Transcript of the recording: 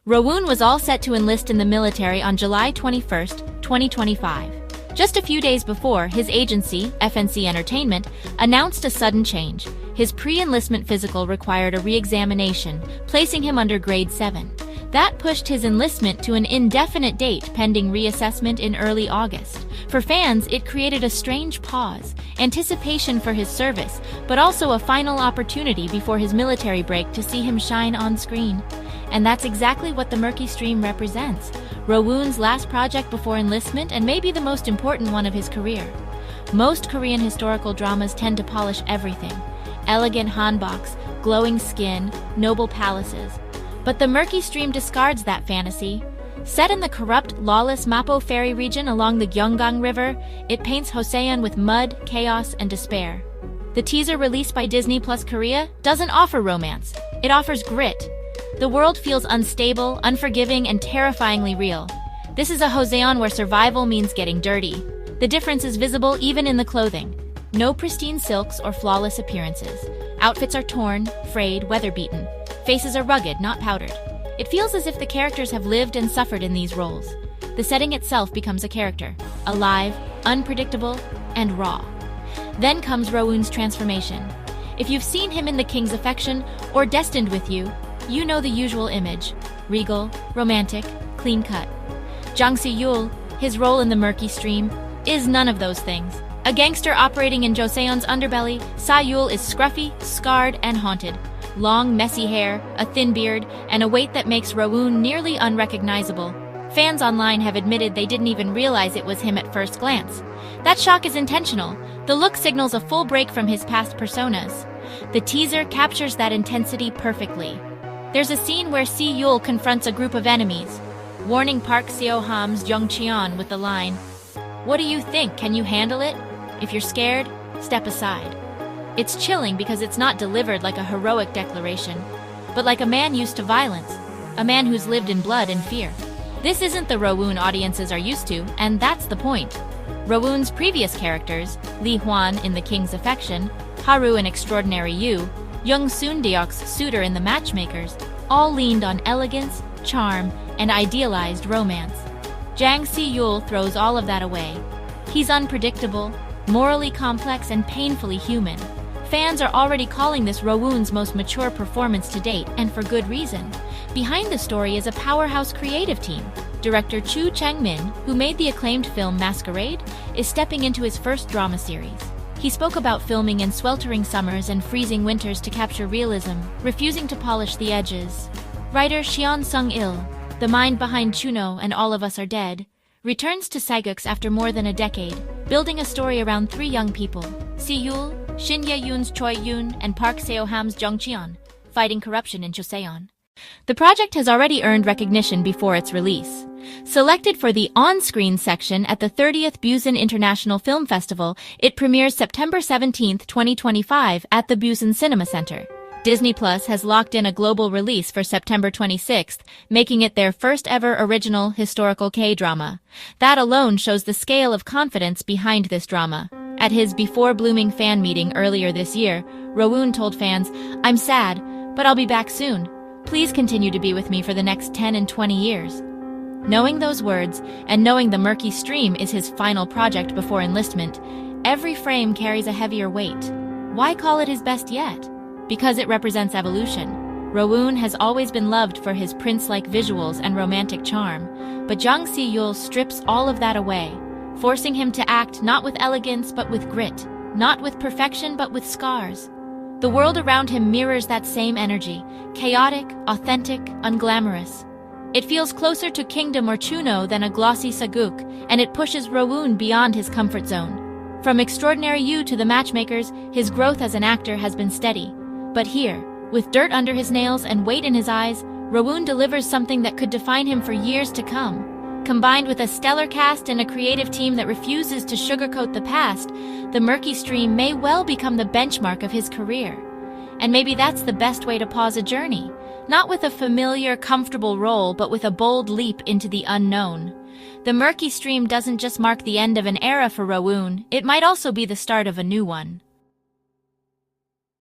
Rowoon was all set to enlist in the military on July 21, 2025. Just a few days before, his agency, FNC Entertainment, announced a sudden change. His pre-enlistment physical required a re-examination, placing him under grade 7. That pushed his enlistment to an indefinite date pending reassessment in early August. For fans, it created a strange pause, anticipation for his service, but also a final opportunity before his military break to see him shine on screen. And that's exactly what the Murky stream represents. Rowoon's last project before enlistment and maybe the most important one of his career. Most Korean historical dramas tend to polish everything. Elegant hanboks, glowing skin, noble palaces. But the Murky stream discards that fantasy. Set in the corrupt, lawless Mapo Ferry region along the Gyeonggang River, it paints Joseon with mud, chaos, and despair. The teaser released by Disney Plus Korea doesn't offer romance. It offers grit. The world feels unstable, unforgiving, and terrifyingly real. This is a Joseon where survival means getting dirty. The difference is visible even in the clothing. No pristine silks or flawless appearances. Outfits are torn, frayed, weather-beaten. Faces are rugged, not powdered. It feels as if the characters have lived and suffered in these roles. The setting itself becomes a character, alive, unpredictable, and raw. Then comes Rowoon's transformation. If you've seen him in The King's Affection or Destined with You, you know the usual image: regal, romantic, clean-cut. Jang Si-Yul, his role in the Murky stream, is none of those things. A gangster operating in Joseon's underbelly, Si-Yul is scruffy, scarred, and haunted. Long, messy hair, a thin beard, and a weight that makes Rowoon nearly unrecognizable. Fans online have admitted they didn't even realize it was him at first glance. That shock is intentional. The look signals a full break from his past personas. The teaser captures that intensity perfectly. There's a scene where Si-Yul confronts a group of enemies, warning Park Seo-ham's Jung Cheon with the line, "What do you think? Can you handle it? If you're scared, step aside." It's chilling because it's not delivered like a heroic declaration, but like a man used to violence, a man who's lived in blood and fear. This isn't the Rowoon audiences are used to, and that's the point. Rowoon's previous characters, Lee Hwan in The King's Affection, Haru in Extraordinary You, Young Soon-deok's suitor in The Matchmakers, all leaned on elegance, charm, and idealized romance. Jang Si-Yul throws all of that away. He's unpredictable, morally complex, and painfully human. Fans are already calling this Rowoon's most mature performance to date, and for good reason. Behind the story is a powerhouse creative team. Director Choo Chang-Min, who made the acclaimed film Masquerade, is stepping into his first drama series. He spoke about filming in sweltering summers and freezing winters to capture realism, refusing to polish the edges. Writer Cheon Sung-Il, the mind behind Chuno and All of Us Are Dead, returns to Sageuk after more than a decade, building a story around 3 young people, Si-Yul, Shin Ye-yoon's Choi Yoon, and Park Seo-ham's Jung Cheon, fighting corruption in Joseon. The project has already earned recognition before its release. Selected for the on-screen section at the 30th Busan International Film Festival, it premieres September 17, 2025 at the Busan Cinema Center. Disney Plus has locked in a global release for September 26th, making it their first ever original historical K-drama. That alone shows the scale of confidence behind this drama. At his Before Blooming fan meeting earlier this year, Rowoon told fans, "I'm sad, but I'll be back soon. Please continue to be with me for the next 10 and 20 years." Knowing those words, and knowing the Murky stream is his final project before enlistment, every frame carries a heavier weight. Why call it his best yet? Because it represents evolution. Rowoon has always been loved for his prince-like visuals and romantic charm, but Jang Si-Yul strips all of that away, forcing him to act not with elegance but with grit, not with perfection but with scars. The world around him mirrors that same energy, chaotic, authentic, unglamorous. It feels closer to Kingdom or Chuno than a glossy Sageuk, and it pushes Rowoon beyond his comfort zone. From Extraordinary You to The Matchmakers, his growth as an actor has been steady. But here, with dirt under his nails and weight in his eyes, Rowoon delivers something that could define him for years to come. Combined with a stellar cast and a creative team that refuses to sugarcoat the past, the Murky stream may well become the benchmark of his career. And maybe that's the best way to pause a journey. Not with a familiar, comfortable role, but with a bold leap into the unknown. The Murky stream doesn't just mark the end of an era for Rowoon, it might also be the start of a new one.